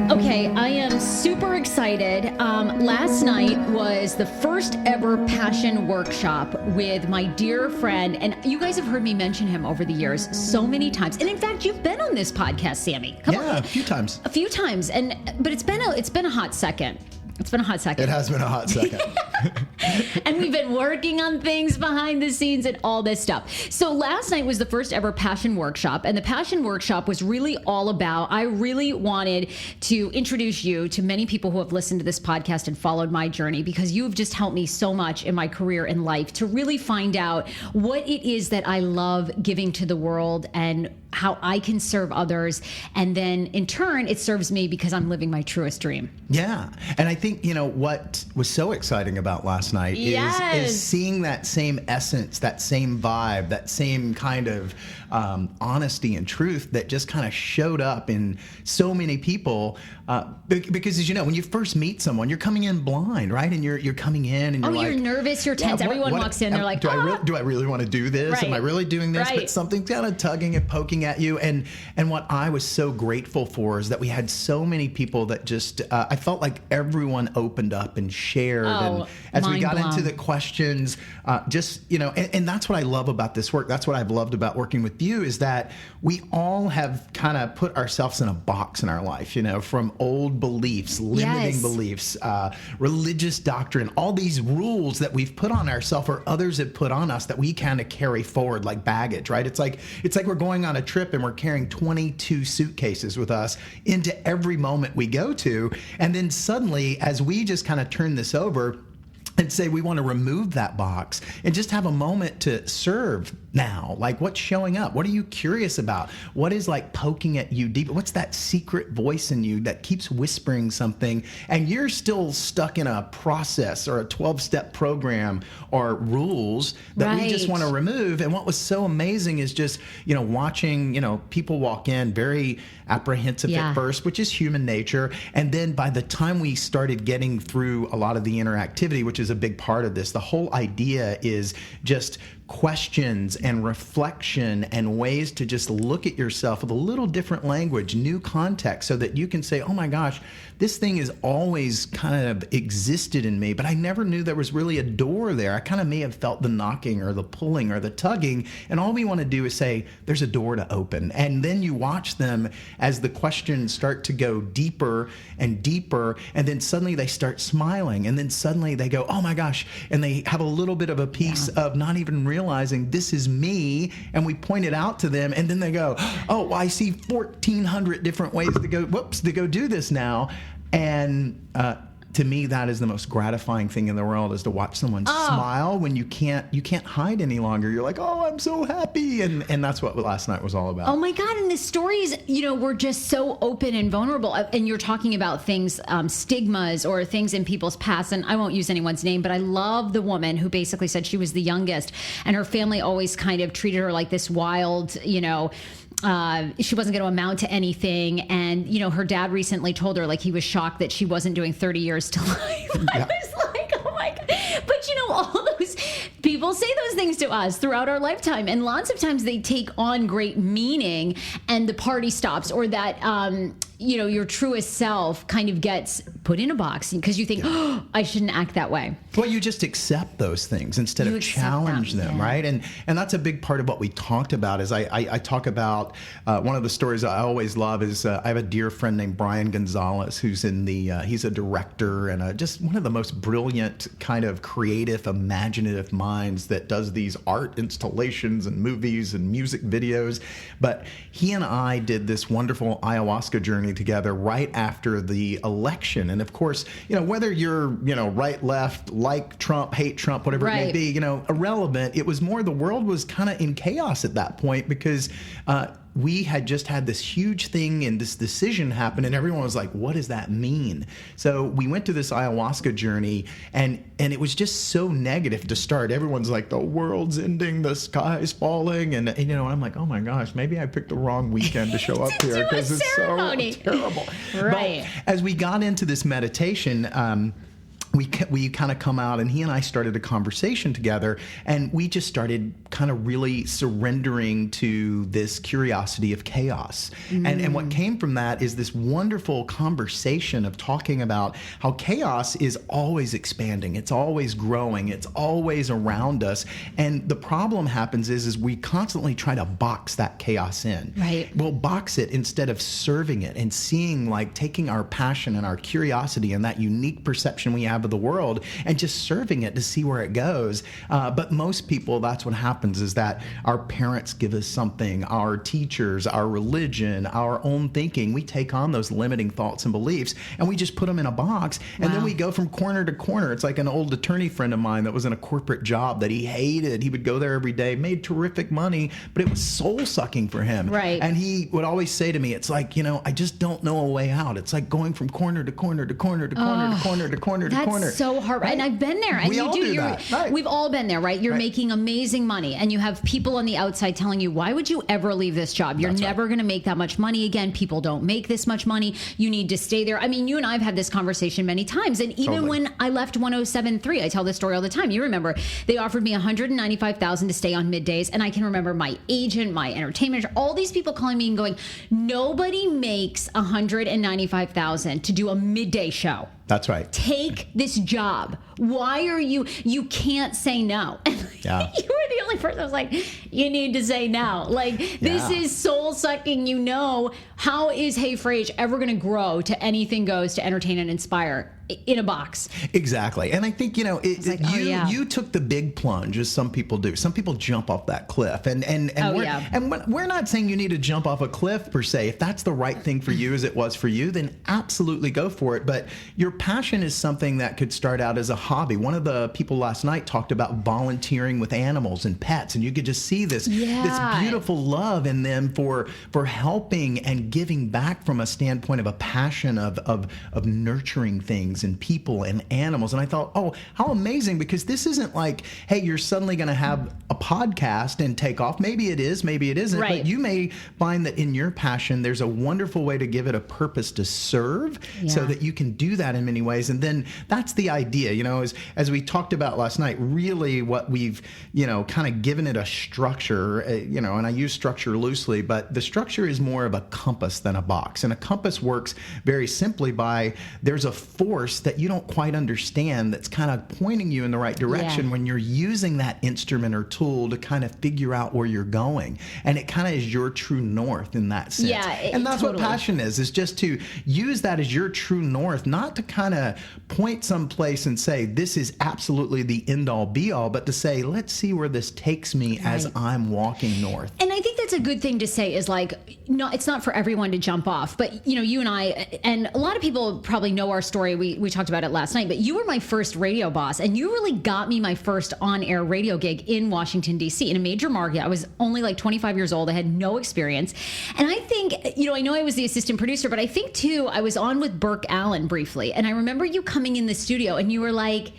Okay, I am super excited. Last night was the first ever passion workshop with my dear friend, and you guys have heard me mention him over the years so many times. And in fact, you've been on this podcast, Sammy. Come on. A few times. A few times, but it's been a hot second. It's been a hot second. It has been a hot second. And we've been working on things behind the scenes and all this stuff. So last night was the first ever passion workshop. And the passion workshop was really all about, I really wanted to introduce you to many people who have listened to this podcast and followed my journey, because you have just helped me so much in my career and life to really find out what it is that I love giving to the world and how I can serve others. And then in turn, it serves me because I'm living my truest dream. Yeah. And I think, what was so exciting about last night is seeing that same essence, that same vibe, that same kind of honesty and truth that just kind of showed up in so many people. Because, as you know, when you first meet someone, you're coming in blind, right? And you're coming in and you're you're nervous, you're tense. Everyone walks in, they're like, do I really want to do this? Right. Am I really doing this? Right. But something's kind of tugging and poking at you. And what I was so grateful for is that we had so many people that just, I felt like everyone opened up and shared. And as we got into the questions, and that's what I love about this work. That's what I've loved about working with you, is that we all have kind of put ourselves in a box in our life, from old beliefs, limiting beliefs, religious doctrine, all these rules that we've put on ourselves or others have put on us that we kind of carry forward like baggage, right? It's like we're going on a trip and we're carrying 22 suitcases with us into every moment we go to. And then suddenly, as we just kind of turn this over and say we want to remove that box and just have a moment to serve now. Like, what's showing up? What are you curious about? What is like poking at you deep? What's that secret voice in you that keeps whispering something and you're still stuck in a process or a 12-step program or rules that we just want to remove? And what was so amazing is just, watching, people walk in very apprehensive at first, which is human nature. And then by the time we started getting through a lot of the interactivity, which is a big part of this, the whole idea is just questions and reflection and ways to just look at yourself with a little different language, new context, so that you can say, oh my gosh, this thing has always kind of existed in me, but I never knew there was really a door there. I kind of may have felt the knocking or the pulling or the tugging, and all we want to do is say, there's a door to open. And then you watch them as the questions start to go deeper and deeper, and then suddenly they start smiling, and then suddenly they go, oh my gosh, and they have a little bit of a piece of not even realizing this is me, and we point it out to them, and then they go, oh, well, I see 1,400 different ways to go do this now. And to me, that is the most gratifying thing in the world, is to watch someone smile when you can't hide any longer. You're like, oh, I'm so happy. And that's what last night was all about. Oh my God. And the stories, were just so open and vulnerable. And you're talking about things, stigmas or things in people's past. And I won't use anyone's name, but I love the woman who basically said she was the youngest and her family always kind of treated her like this wild, she wasn't going to amount to anything. And, her dad recently told her, like, he was shocked that she wasn't doing 30 years to life. I was like, oh my God. But, all those people say those things to us throughout our lifetime. And lots of times they take on great meaning and the party stops, or that, your truest self kind of gets put in a box because you think, oh, I shouldn't act that way. Well, you just accept those things instead of challenge them, right? And that's a big part of what we talked about. Is I talk about one of the stories I always love is I have a dear friend named Brian Gonzalez who's in he's a director and just one of the most brilliant kind of creative, imaginative minds that does these art installations and movies and music videos. But he and I did this wonderful ayahuasca journey together right after the election. And of course, whether you're, right, left, like Trump, hate Trump, whatever it may be, irrelevant. It was more the world was kind of in chaos at that point because we had just had this huge thing and this decision happen, and everyone was like, what does that mean? So we went to this ayahuasca journey, and it was just so negative to start. Everyone's like, the world's ending, the sky's falling, and I'm like, oh my gosh, maybe I picked the wrong weekend to show up here because it's so terrible. Right. But as we got into this meditation, we kind of come out, and he and I started a conversation together, and we just started kind of really surrendering to this curiosity of chaos. And what came from that is this wonderful conversation of talking about how chaos is always expanding. It's always growing. It's always around us. And the problem happens is we constantly try to box that chaos in. Right. We'll box it instead of serving it and seeing, like, taking our passion and our curiosity and that unique perception we have of the world and just serving it to see where it goes. But most people, that's what happens, is that our parents give us something, our teachers, our religion, our own thinking. We take on those limiting thoughts and beliefs and we just put them in a box. And then we go from corner to corner. It's like an old attorney friend of mine that was in a corporate job that he hated. He would go there every day, made terrific money, but it was soul sucking for him. Right. And he would always say to me, it's like, I just don't know a way out. It's like going from corner to corner to corner to corner to corner to corner to corner. That's so hard. Right? And I've been there. And we all do that. Right. We've all been there, right? You're making amazing money and you have people on the outside telling you, why would you ever leave this job? You're never going to make that much money again. People don't make this much money. You need to stay there. I mean, you and I have had this conversation many times. And even when I left 107.3, I tell this story all the time. You remember, they offered me $195,000 to stay on middays. And I can remember my agent, my entertainment, all these people calling me and going, nobody makes $195,000 to do a midday show. That's right. Take this job. Why are you can't say no. Yeah. You were the only person that was like, you need to say no. Like, this is soul sucking. How is Hey Frage ever going to grow to anything goes to entertain and inspire in a box? Exactly. And I think, you took the big plunge, as some people do. Some people jump off that cliff. And we're not saying you need to jump off a cliff per se. If that's the right thing for you as it was for you, then absolutely go for it. But your passion is something that could start out as a hobby. One of the people last night talked about volunteering with animals and pets, and you could just see this beautiful love in them for helping and giving back from a standpoint of a passion of nurturing things and people and animals. And I thought, oh, how amazing, because this isn't like, hey, you're suddenly going to have a podcast and take off. Maybe it is, maybe it isn't. Right. But you may find that in your passion, there's a wonderful way to give it a purpose to serve so that you can do that in many ways. And then that's the idea, as we talked about last night, really what we've, kind of given it a structure, and I use structure loosely, but the structure is more of a compass than a box. And a compass works very simply by, there's a force that you don't quite understand that's kind of pointing you in the right direction when you're using that instrument or tool to kind of figure out where you're going. And it kind of is your true north in that sense. Yeah, and that's what passion is just to use that as your true north, not to kind of point someplace and say, this is absolutely the end all be all, but to say, let's see where this takes me as I'm walking north. And I think that's a good thing to say, is like, no, it's not for everyone to jump off, but you and I, and a lot of people probably know our story. We talked about it last night, but you were my first radio boss, and you really got me my first on-air radio gig in Washington, D.C. in a major market. I was only like 25 years old. I had no experience. And I think, I know I was the assistant producer, but I think too, I was on with Burke Allen briefly. And I remember you coming in the studio and you were like,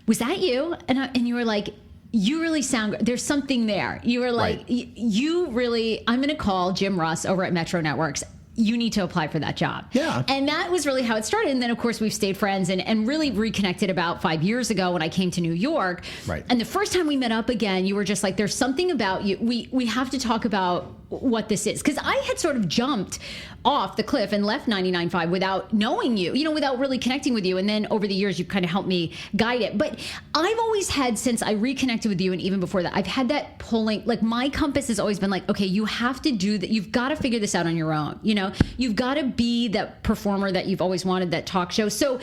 was that you? And you were like, you really sound good. There's something there. You were like, you really, I'm going to call Jim Russ over at Metro Networks. You need to apply for that job. Yeah. And that was really how it started. And then, of course, we've stayed friends and really reconnected about 5 years ago when I came to New York. Right. And the first time we met up again, you were just like, there's something about you. We have to talk about what this is. Because I had sort of jumped off the cliff and left 99.5 without knowing you, without really connecting with you. And then over the years, you kind of helped me guide it. But I've always had, since I reconnected with you and even before that, I've had that pulling, like my compass has always been like, okay, you have to do that. You've got to figure this out on your own. You've got to be that performer that you've always wanted, that talk show. So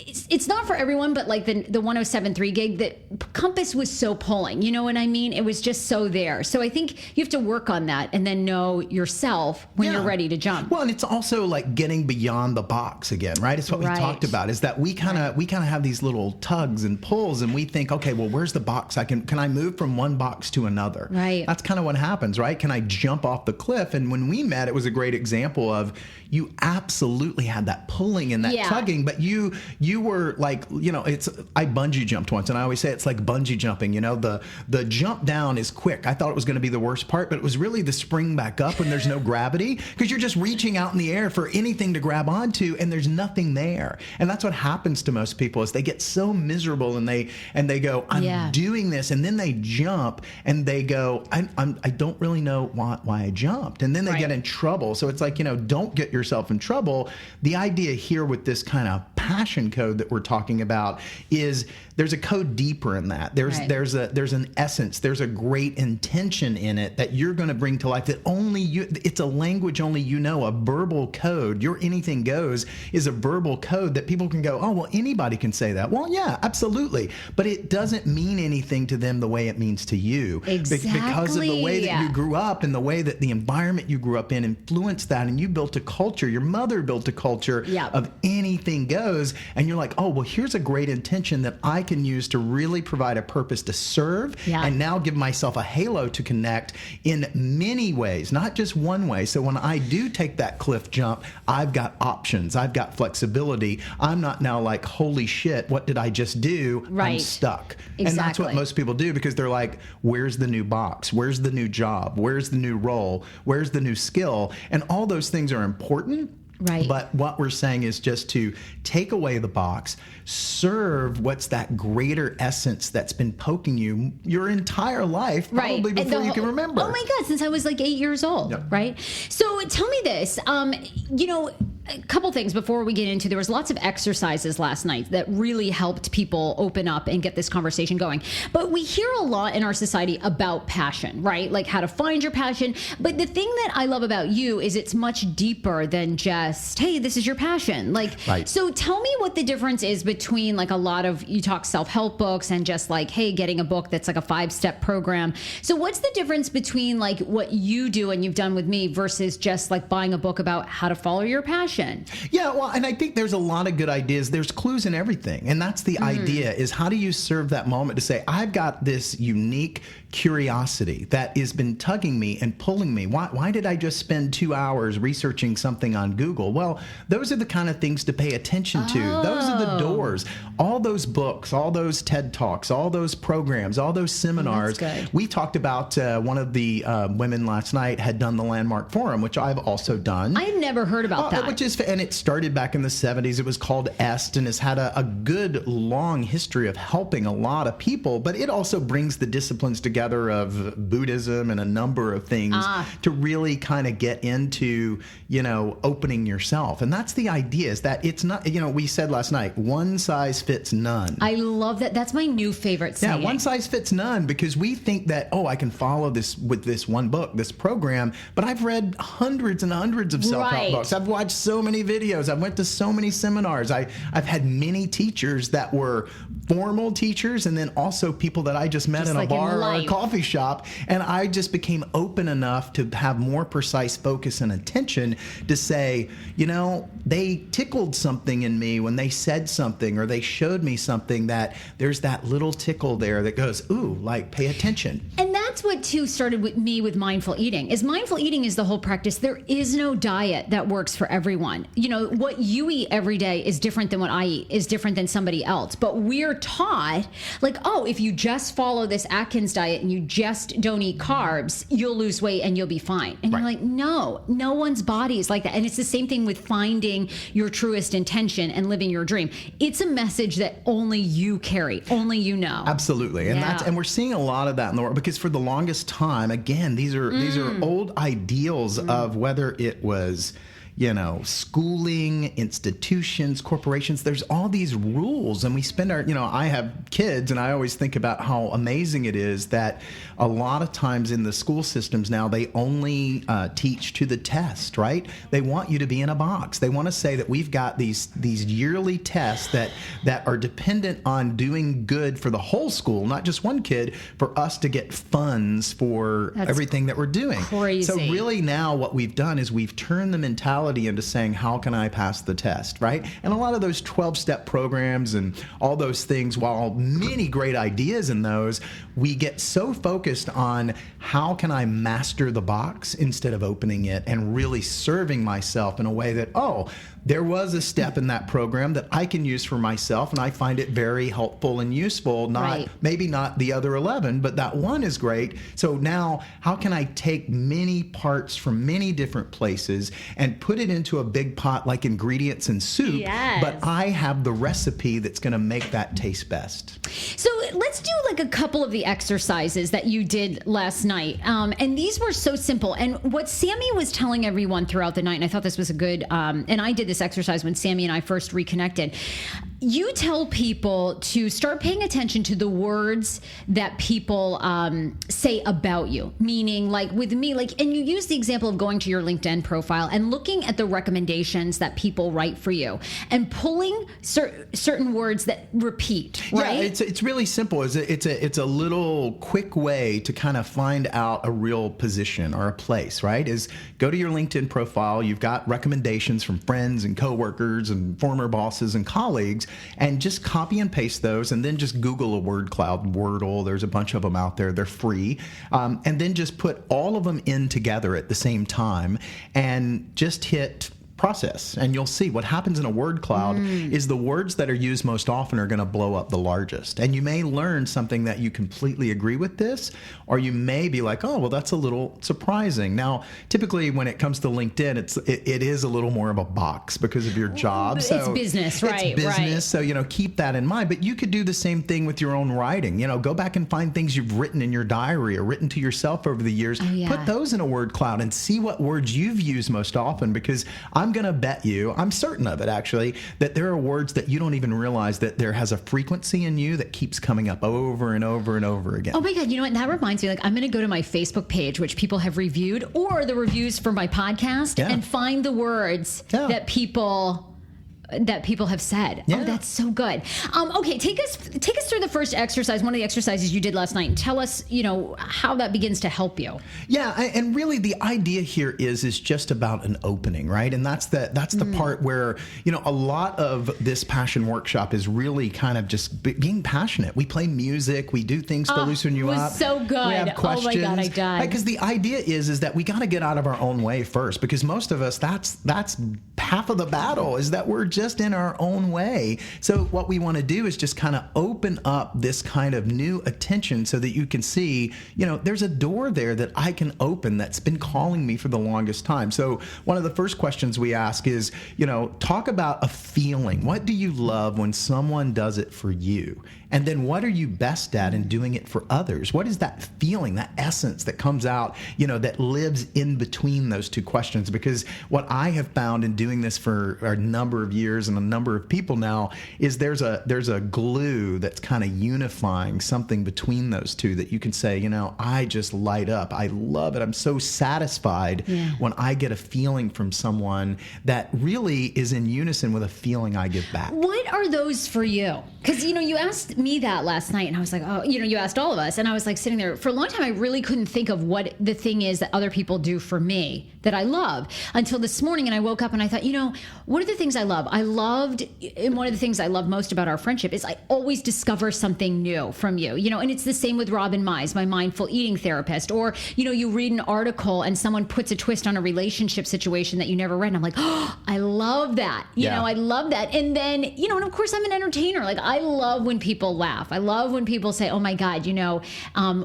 it's not for everyone, but like the 107.3 gig, that compass was so pulling, you know what I mean? It was just so there. So I think you have to work on that and then know yourself when you're ready to jump. Well, and it's also like getting beyond the box again, right? It's what we talked about, is that we kind of have these little tugs and pulls, and we think, okay, well, where's the box? Can I move from one box to another? Right. That's kind of what happens, right? Can I jump off the cliff? And when we met, it was a great example of, you absolutely had that pulling and that tugging, but you you were like, I bungee jumped once, and I always say it's like bungee jumping. The jump down is quick. I thought it was going to be the worst part, but it was really the spring back up when there's no gravity, because you're just reaching out in the air for anything to grab onto, and there's nothing there. And that's what happens to most people, is they get so miserable, and they go, I'm doing this, and then they jump, and they go, I don't really know why I jumped, and then they get in trouble. So it's like, don't get yourself in trouble. The idea here with this kind of passion code that we're talking about is there's a code deeper in that. There's an essence. There's a great intention in it that you're going to bring to life that only you. It's a language only you know. A verbal code. Your anything goes is a verbal code that people can go, oh, well, anybody can say that. Well, yeah, absolutely. But it doesn't mean anything to them the way it means to you. Exactly. Because of the way that you grew up and the way that the environment you grew up in influenced that, and you built a culture. Your mother built a culture of anything goes, and you're like, oh, well, here's a great intention that I can use to really provide a purpose to serve, and now give myself a halo to connect in many ways, not just one way. So when I do take that cliff jump, I've got options. I've got flexibility. I'm not now like, holy shit, what did I just do? I'm stuck. Exactly. And that's what most people do, because they're like, where's the new box? Where's the new job? Where's the new role? Where's the new skill? And all those things are important. Right. But what we're saying is just to take away the box, serve what's that greater essence that's been poking you your entire life, probably before you can remember. Oh my God, since I was like 8 years old, right? So tell me this, a couple things before we get into, there was lots of exercises last night that really helped people open up and get this conversation going. But we hear a lot in our society about passion, right? Like how to find your passion. But the thing that I love about you is it's much deeper than just, hey, this is your passion. So tell me what the difference is between like a lot of, you talk self-help books and just like, hey, getting a book that's like a 5-step program. So what's the difference between like what you do and you've done with me versus just like buying a book about how to follow your passion? Yeah, well, and I think there's a lot of good ideas. There's clues in everything. And that's the idea, is how do you serve that moment to say, I've got this unique curiosity that has been tugging me and pulling me. Why did I just spend 2 hours researching something on Google? Well, those are the kind of things to pay attention to. Those are the doors. All those books, all those TED Talks, all those programs, all those seminars. We talked about one of the women last night had done the Landmark Forum, which I've also done. I had never heard about that. And it started back in the 70s. It was called EST, and has had a good, long history of helping a lot of people. But it also brings the disciplines together of Buddhism and a number of things to really kind of get into, opening yourself. And that's the idea, is that it's not, we said last night, one size fits none. I love that. That's my new favorite saying. Yeah, one size fits none, because we think that, I can follow this with this one book, this program, but I've read hundreds and hundreds of self-help books. I've watched so many videos. I've went to so many seminars. I've had many teachers that were formal teachers, and then also people that I just met in a bar or a coffee shop, and I just became open enough to have more precise focus and attention to say, they tickled something in me when they said something, or they showed me something, that there's that little tickle there that goes, ooh, like, pay attention. And that's what too started with me with mindful eating. Mindful eating is the whole practice. There is no diet that works for everyone. What you eat every day is different than what I eat, is different than somebody else. But we're taught like, if you just follow this Atkins diet and you just don't eat carbs, you'll lose weight and you'll be fine. And you're like, no one's body is like that. And it's the same thing with finding your truest intention and living your dream. It's a message that only you carry, only you know. Absolutely. And we're seeing a lot of that in the world, because for the longest time, again, these are old ideals of whether it was schooling, institutions, corporations. There's all these rules, and we spend our, I have kids, and I always think about how amazing it is that a lot of times in the school systems now, they only teach to the test, right? They want you to be in a box. They want to say that we've got these yearly tests that are dependent on doing good for the whole school, not just one kid, for us to get funds for everything that we're doing. Crazy. So really now what we've done is we've turned the mentality practicality into saying, how can I pass the test, right? And a lot of those 12-step programs and all those things, while many great ideas in those, we get so focused on how can I master the box instead of opening it and really serving myself in a way that, oh, there was a step in that program that I can use for myself, and I find it very helpful and useful. Maybe not the other 11, but that one is great. So now, how can I take many parts from many different places and put it into a big pot like ingredients in soup? Yes. But I have the recipe that's going to make that taste best. So let's do like a couple of the exercises that you did last night. And these were so simple. And what Sammy was telling everyone throughout the night, and I thought this was a good, and I did this exercise when Sammy and I first reconnected. You tell people to start paying attention to the words that people say about you. Meaning, like with me, and you use the example of going to your LinkedIn profile and looking at the recommendations that people write for you and pulling certain words that repeat. Right? Yeah, it's really simple. It's a little quick way to kind of find out a real position or a place. Right? Is go to your LinkedIn profile. You've got recommendations from friends and coworkers and former bosses and colleagues. And just copy and paste those, and then just Google a word cloud, Wordle. There's a bunch of them out there. They're free. And then just put all of them in together at the same time and just hit process, and you'll see what happens in a word cloud is the words that are used most often are going to blow up the largest. And you may learn something that you completely agree with this, or you may be like, oh, well, that's a little surprising. Now, typically when it comes to LinkedIn, it is a little more of a box because of your job. So it's business, right? It's business. Right. So, keep that in mind. But you could do the same thing with your own writing. Go back and find things you've written in your diary or written to yourself over the years. Oh, yeah. Put those in a word cloud and see what words you've used most often, because I'm going to bet you, I'm certain of it actually, that there are words that you don't even realize that there has a frequency in you that keeps coming up over and over and over again. Oh my God, you know what? That reminds me, I'm going to go to my Facebook page, which people have reviewed, or the reviews for my podcast, and find the words that people have said. Yeah. Oh, that's so good. Okay, take us through the first exercise, one of the exercises you did last night, and tell us, how that begins to help you. Yeah, and really the idea here is just about an opening, right? And that's the part where, a lot of this passion workshop is really kind of just being passionate. We play music, we do things to loosen you up. It was so good. We have questions. Oh my God, I died. Because the idea is that we got to get out of our own way first, because most of us, that's half of the battle, is that we're just in our own way. So what we want to do is just kind of open up this kind of new attention so that you can see, there's a door there that I can open that's been calling me for the longest time. So one of the first questions we ask is, talk about a feeling. What do you love when someone does it for you? And then what are you best at in doing it for others? What is that feeling, that essence that comes out, that lives in between those two questions? Because what I have found in doing this for a number of years and a number of people now is there's a glue that's kind of unifying something between those two that you can say, I just light up. I love it. I'm so satisfied when I get a feeling from someone that really is in unison with a feeling I give back. What are those for you? Because, you asked me that last night, and I was like, oh, you asked all of us, and I was like sitting there for a long time. I really couldn't think of what the thing is that other people do for me that I love until this morning. And I woke up and I thought, what are the things I love? And one of the things I love most about our friendship is I always discover something new from you, and it's the same with Robin Mize, my mindful eating therapist, or, you read an article and someone puts a twist on a relationship situation that you never read. And I'm like, oh, I love that. I love that. And then, and of course I'm an entertainer. Like, I love when people laugh. I love when people say, oh my God,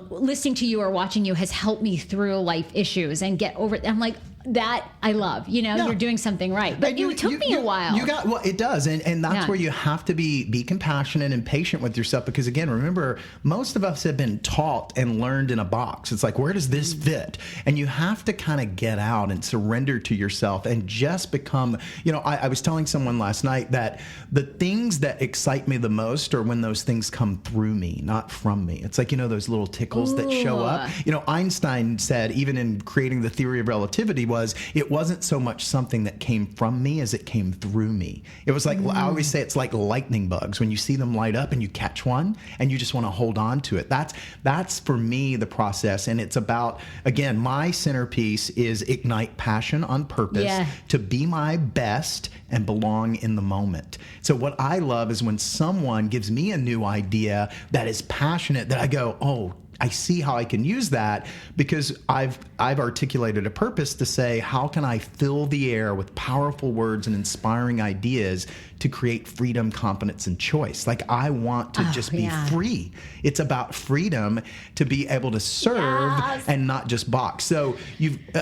listening to you or watching you has helped me through life issues and get over it. I'm like, that I love, you're doing something right. But it took me a while. It does. And that's where you have to be compassionate and patient with yourself. Because again, remember, most of us have been taught and learned in a box. It's like, where does this fit? And you have to kind of get out and surrender to yourself and just become, I was telling someone last night that the things that excite me the most are when those things come through me, not from me. It's like, those little tickles that show up. Einstein said, even in creating the theory of relativity, was, it wasn't so much something that came from me as it came through me. It was like, I always say it's like lightning bugs. When you see them light up and you catch one and you just want to hold on to it. That's for me the process. And it's about, again, my centerpiece is ignite passion on purpose to be my best and belong in the moment. So what I love is when someone gives me a new idea that is passionate, that I go, oh, I see how I can use that, because I've articulated a purpose to say, how can I fill the air with powerful words and inspiring ideas to create freedom, confidence, and choice? Like, I want to just be free. It's about freedom to be able to serve and not just box. So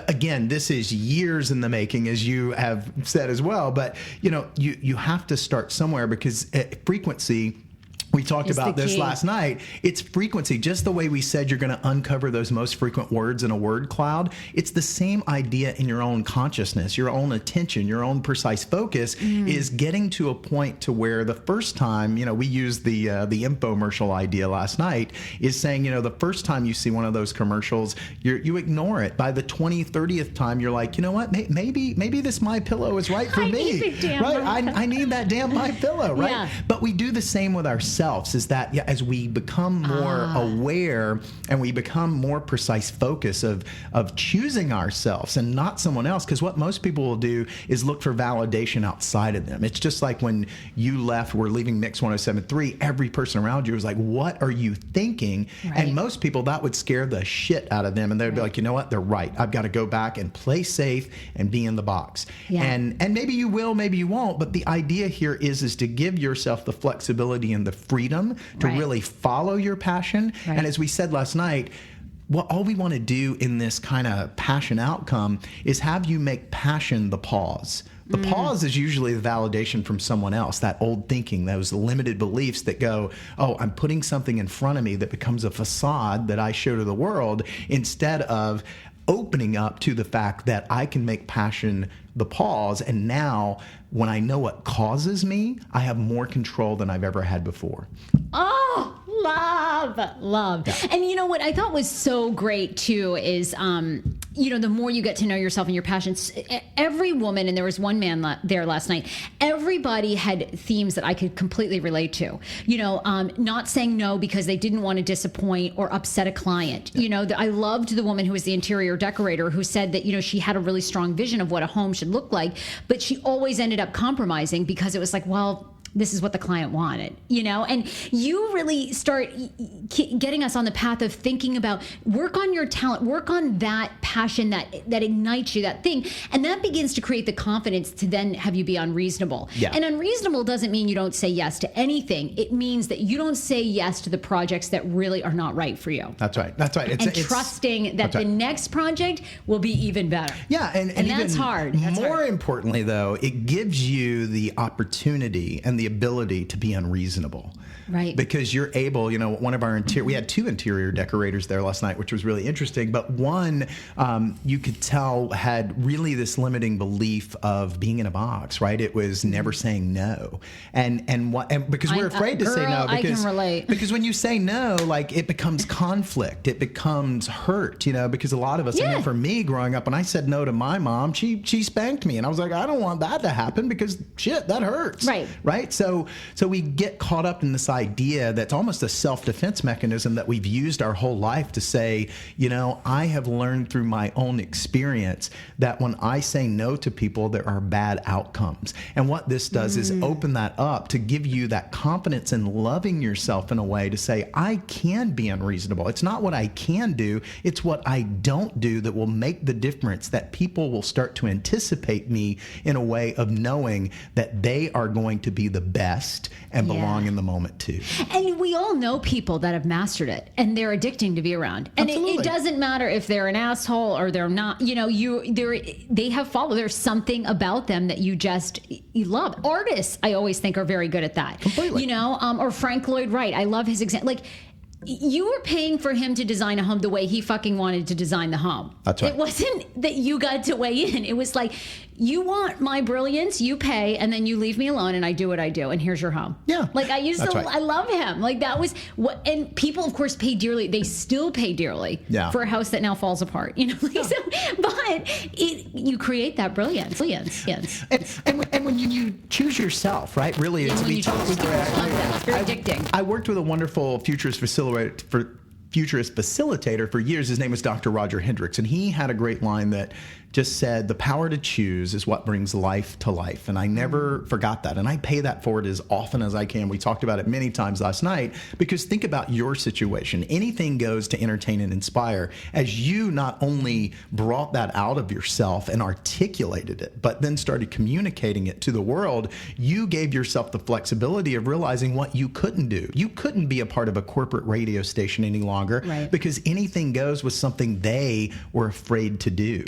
again, this is years in the making, as you have said as well, but you have to start somewhere, because frequency, we talked about this last night. It's frequency. Just the way we said you're going to uncover those most frequent words in a word cloud, it's the same idea in your own consciousness, your own attention, your own precise focus is getting to a point to where the first time, we used the infomercial idea last night, is saying, the first time you see one of those commercials, you ignore it. By the 20th, 30th time, you're like, you know what? Maybe this My Pillow is right for me. I need that damn My Pillow, right? Yeah. But we do the same with ourselves. Is that as we become more aware and we become more precise focus of choosing ourselves and not someone else, because what most people will do is look for validation outside of them. It's just like when you left, we're leaving Mix 107.3, every person around you was like, what are you thinking? Right. And most people, that would scare the shit out of them, and they'd be like, you know what, they're right. I've got to go back and play safe and be in the box. Yeah. And maybe you will, maybe you won't, but the idea here is to give yourself the flexibility and the freedom to really follow your passion. Right. And as we said last night, all we want to do in this kind of passion outcome is have you make passion the pause. The pause is usually the validation from someone else, that old thinking, those limited beliefs that go, oh, I'm putting something in front of me that becomes a facade that I show to the world, instead of opening up to the fact that I can make passion the pause. And now, when I know what causes me, I have more control than I've ever had before. Oh, love. Yeah. And you know what I thought was so great too is, the more you get to know yourself and your passions, every woman, and there was one man there last night, everybody had themes that I could completely relate to. Not saying no because they didn't want to disappoint or upset a client. Yeah. I loved the woman who was the interior decorator who said that, she had a really strong vision of what a home should look like, but she always ended up compromising because it was like, well, this is what the client wanted, and you really start getting us on the path of thinking about, work on your talent, work on that passion that ignites you, that thing. And that begins to create the confidence to then have you be unreasonable. Yeah. And unreasonable doesn't mean you don't say yes to anything. It means that you don't say yes to the projects that really are not right for you. That's right. It's trusting that the next project will be even better. Yeah. And that's hard. More importantly, though, it gives you the opportunity and the ability to be unreasonable. Right. Because you're able, one of our we had two interior decorators there last night, which was really interesting. But one, you could tell, had really this limiting belief of being in a box, right? It was never saying no. And because we're afraid to say no. Because, I can relate. Because when you say no, like, it becomes conflict. It becomes hurt, because a lot of us, I mean, for me growing up, when I said no to my mom, she spanked me. And I was like, I don't want that to happen because shit, that hurts. Right. Right. So we get caught up in this idea that's almost a self-defense mechanism that we've used our whole life to say, I have learned through my own experience that when I say no to people, there are bad outcomes. And what this does is open that up to give you that confidence in loving yourself in a way to say, I can be unreasonable. It's not what I can do, it's what I don't do that will make the difference, that people will start to anticipate me in a way of knowing that they are going to be the best and belong in the moment too. And we all know people that have mastered it and they're addicting to be around. And it doesn't matter if they're an asshole or they're not, they have followed. There's something about them that you love. Artists, I always think, are very good at that. Completely. Or Frank Lloyd Wright. I love his example. Like, you were paying for him to design a home the way he fucking wanted to design the home. That's right. It wasn't that you got to weigh in. It was like, you want my brilliance, you pay, and then you leave me alone and I do what I do, and here's your home. Yeah. Like I used That's to, right. I love him. Like that was what, and people of course pay dearly. They still pay dearly for a house that now falls apart, you know, like, so, but you create that brilliance. Yes. And when you choose yourself, right? Really, it's When you choose yourself, it's very addicting. I worked with a wonderful futurist facilitator for years. His name was Dr. Roger Hendricks, and he had a great line that just said, the power to choose is what brings life to life. And I never forgot that. And I pay that forward as often as I can. We talked about it many times last night, because think about your situation. Anything goes to entertain and inspire. As you not only brought that out of yourself and articulated it, but then started communicating it to the world, you gave yourself the flexibility of realizing what you couldn't do. You couldn't be a part of a corporate radio station any longer, because anything goes was something they were afraid to do.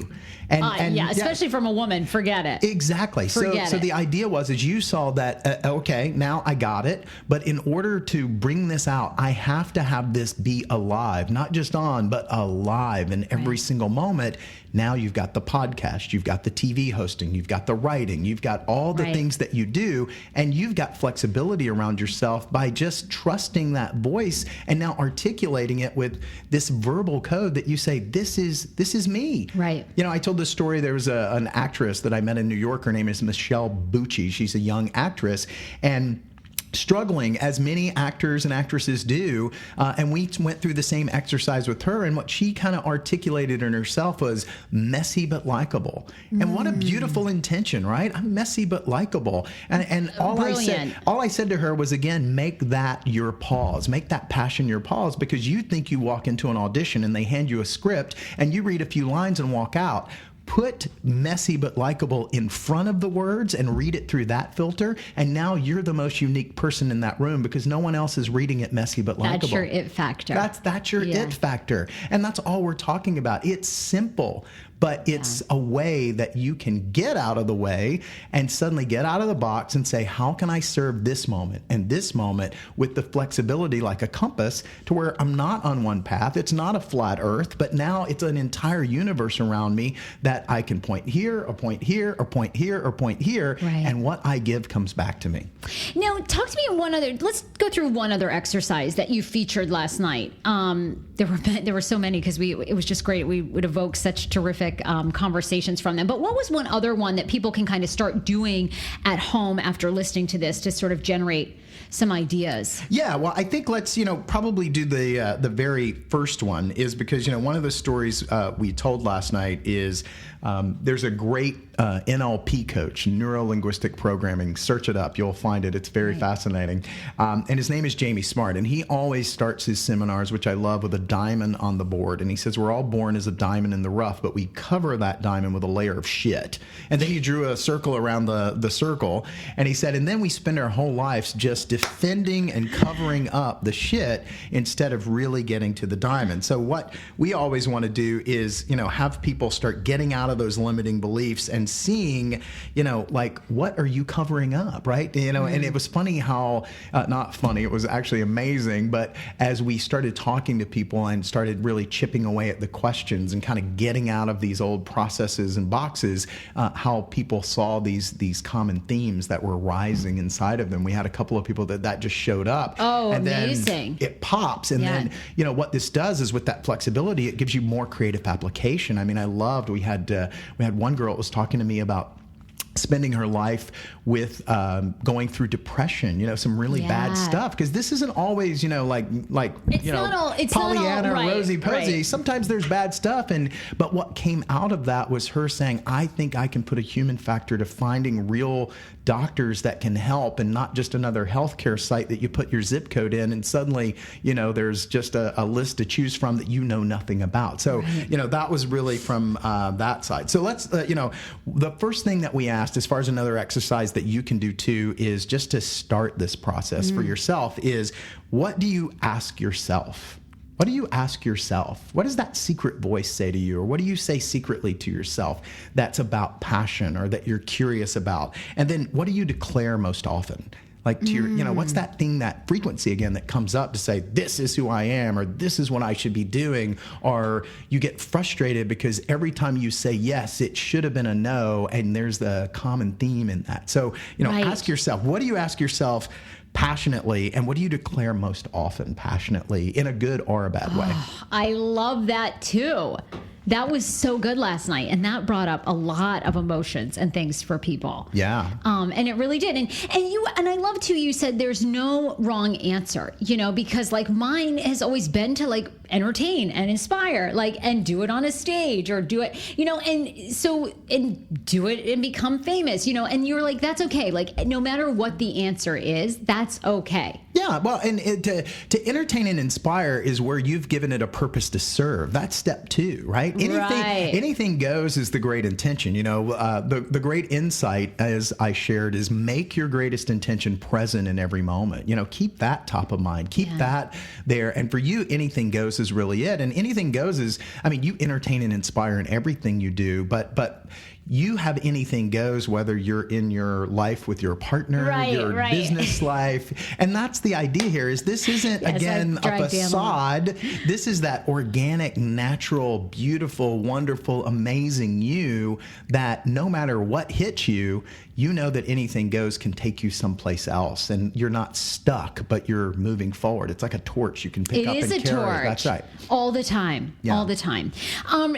Especially from a woman, forget it. Exactly. So the idea was, is you saw that, okay, now I got it, but in order to bring this out, I have to have this be alive, not just on, but alive in every single moment. Now you've got the podcast, you've got the TV hosting, you've got the writing, you've got all the things that you do, and you've got flexibility around yourself by just trusting that voice and now articulating it with this verbal code that you say, this is me. Right. You know, I told this story. There was an actress that I met in New York. Her name is Michelle Bucci. She's a young actress, and struggling as many actors and actresses do, and we went through the same exercise with her, and what she kind of articulated in herself was messy but likable. And what a beautiful intention, right? I'm messy but likable. And all I said to her was, again, make that your pause, make that passion your pause, because you think you walk into an audition and they hand you a script and you read a few lines and walk out. Put messy but likable in front of the words and read it through that filter, and now you're the most unique person in that room, because no one else is reading it messy but likable. That's your it factor. That's your it factor. And that's all we're talking about. It's simple, but it's a way that you can get out of the way and suddenly get out of the box and say, how can I serve this moment and this moment with the flexibility like a compass, to where I'm not on one path. It's not a flat earth, but now it's an entire universe around me that I can point here, or point here, or point here, or point here, and what I give comes back to me. Now, talk to me let's go through one other exercise that you featured last night. There were so many, because it was just great. We would evoke such terrific conversations from them. But what was one other one that people can kind of start doing at home after listening to this to sort of generate some ideas? Yeah, well, I think let's, probably do the very first one, is because, one of the stories we told last night is there's a great NLP coach, neuro-linguistic programming. Search it up. You'll find it. It's very fascinating. And his name is Jamie Smart. And he always starts his seminars, which I love, with a diamond on the board. And he says, we're all born as a diamond in the rough, but we cover that diamond with a layer of shit. And then he drew a circle around the circle. And he said, and then we spend our whole lives just defending and covering up the shit instead of really getting to the diamond. So what we always want to do is, have people start getting out of those limiting beliefs and seeing, like, what are you covering up, right? And it was funny how, not funny, it was actually amazing, but as we started talking to people and started really chipping away at the questions and kind of getting out of these old processes and boxes, how people saw these common themes that were rising inside of them. We had a couple of people that just showed up. Oh, and amazing. Then it pops. And then, what this does is, with that flexibility, it gives you more creative application. I mean, I loved, we had one girl that was talking to me about spending her life with going through depression, some really bad stuff. Because this isn't always, it's Pollyanna, rosy posy. Sometimes there's bad stuff. But what came out of that was her saying, I think I can put a human factor to finding real doctors that can help, and not just another healthcare site that you put your zip code in and suddenly, there's just a list to choose from that nothing about. So, that was really from that side. So let's, the first thing that we asked, as far as another exercise that you can do too, is just to start this process for yourself, is, what do you ask yourself? What do you ask yourself? What does that secret voice say to you? Or what do you say secretly to yourself that's about passion or that you're curious about? And then what do you declare most often? Like to your, what's that thing, that frequency again that comes up to say, this is who I am, or this is what I should be doing. Or you get frustrated because every time you say yes, it should have been a no. And there's the common theme in that. So, ask yourself, what do you ask yourself passionately, and what do you declare most often passionately, in a good or a bad way? I love that too. That was so good last night, and that brought up a lot of emotions and things for people. Yeah. And it really did. And I love too, you said there's no wrong answer, because like mine has always been to like entertain and inspire, like, and do it on a stage or do it, and do it and become famous, and you're like, that's okay. Like, no matter what the answer is, that's okay. Yeah, well, and to entertain and inspire is where you've given it a purpose to serve. That's step 2, right? Anything goes is the great intention. The great insight, as I shared, is make your greatest intention present in every moment. Keep that top of mind. Keep that there. And for you, anything goes is really it. And anything goes is, you entertain and inspire in everything you do, but you have anything goes, whether you're in your life with your partner, your business life. And that's the idea here, is this isn't, again, a facade. This is that organic, natural, beautiful, wonderful, amazing you that no matter what hits you, you know that anything goes can take you someplace else. And you're not stuck, but you're moving forward. It's like a torch you can pick up and carry. It is a torch. That's right. All the time. Yeah. All the time.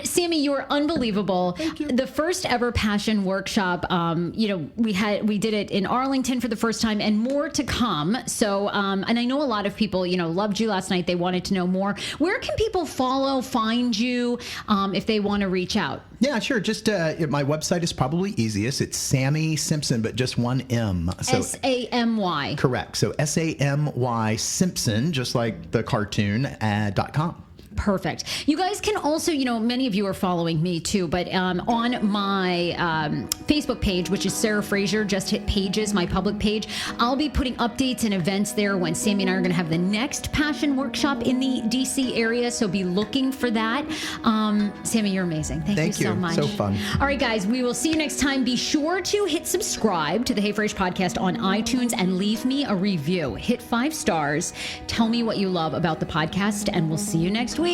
Sammy, you are unbelievable. Thank you. The first ever passion workshop, we did it in Arlington for the first time, and more to come. So, and I know a lot of people, loved you last night. They wanted to know more. Where can people find you, if they want to reach out? Yeah, sure. Just my website is probably easiest. It's Sammy Simpson, but just one M. So, SAMY. Correct. So SAMY Simpson, just like the cartoon, .com. Perfect. You guys can also, many of you are following me too, but on my Facebook page, which is Sarah Fraser, just hit pages, my public page, I'll be putting updates and events there when Sammy and I are going to have the next passion workshop in the DC area. So be looking for that. Sammy, you're amazing. Thank you so much. So fun. All right, guys, we will see you next time. Be sure to hit subscribe to the Hey Frase podcast on iTunes and leave me a review. Hit 5 stars. Tell me what you love about the podcast, and we'll see you next week.